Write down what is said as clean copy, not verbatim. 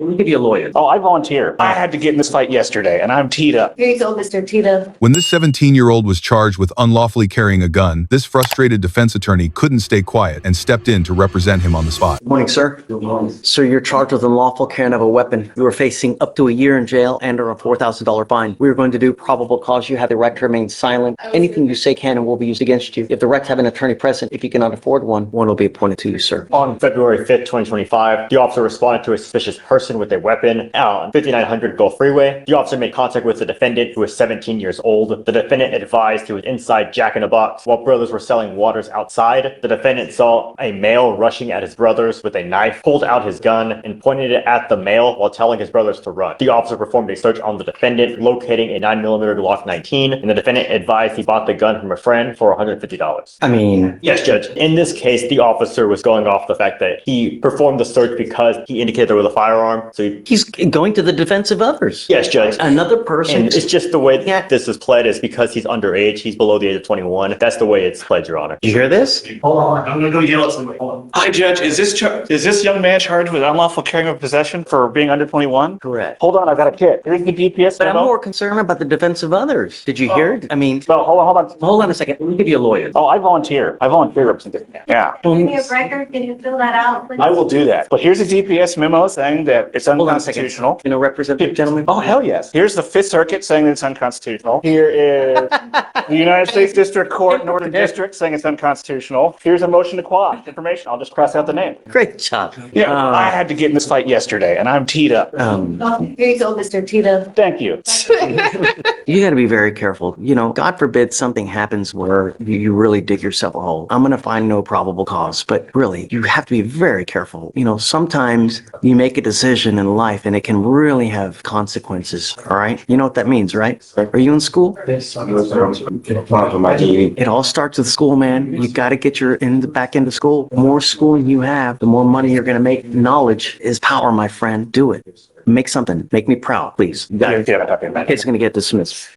Let me give you a lawyer. Oh, I volunteer. I had to get in this fight yesterday, and I'm teed up. Here you go, Mr. Tita. When this 17-year-old was charged with unlawfully carrying a gun, this frustrated defense attorney couldn't stay quiet and stepped in to represent him on the spot. Good morning, sir. Sir, you're charged with unlawful carrying of a weapon. You are facing up to a year in jail and or a $4,000 fine. We are going to do probable cause. You have the right to remain silent. Anything you say can and will be used against you. If the right to have an attorney present, if you cannot afford one will be appointed to you, sir. On February 5th, 2025, the officer responded to a suspicious person with a weapon on 5900 Gulf Freeway. The officer made contact with the defendant, who was 17 years old. The defendant advised he was inside Jack in a Box while brothers were selling waters outside. The defendant saw a male rushing at his brothers with a knife, pulled out his gun, and pointed it at the male while telling his brothers to run. The officer performed a search on the defendant, locating a 9mm Glock 19, and the defendant advised he bought the gun from a friend for $150. I mean, Yes, Judge. In this case, the officer was going off the fact that he performed the search because he indicated there was a firearm. So he's going to the defense of others. yes, Judge. Another person. And it's just the way this is pled is because he's underage. He's below the age of 21. That's the way it's pled, Your Honor. Did you hear this? Hold on, I'm gonna go yell at somebody. Hold on. Hi, Judge. Is this young man charged with unlawful carrying of possession for being under 21? Correct. Hold on, I've got a kit. Here's the GPS But I'm memo. more concerned about the defense of others. Did you hear it? I mean, No, hold on. hold on a second. Let me give you a lawyer. Oh, I volunteer. I volunteer representation. Yeah, Give me a record. Can you fill that out, please? I will do that. But here's a GPS memo saying that it's Hold on a second. unconstitutional. You know, representative gentleman. Oh, hell yes. Here's the Fifth Circuit saying that it's unconstitutional. Here is the United States District Court, Northern District, saying it's unconstitutional. Here's a motion to quash information. I'll just cross out the name. Great job. Yeah, I had to get in this fight yesterday, and I'm teed up. Here you go, Mr. Tita. Thank you. You got to be very careful. You know, God forbid something happens where you really dig yourself a hole. I'm going to find no probable cause, but really, you have to be very careful. You know, sometimes you make a decision in life and it can really have consequences. All right. You know what that means, right? Are you in school? It all starts with school, man. You got to get back into school. The more schooling you have, the more money you're going to make. Knowledge is power, my friend. Do it. Make something. Make me proud, please. Yeah, It's going to get dismissed.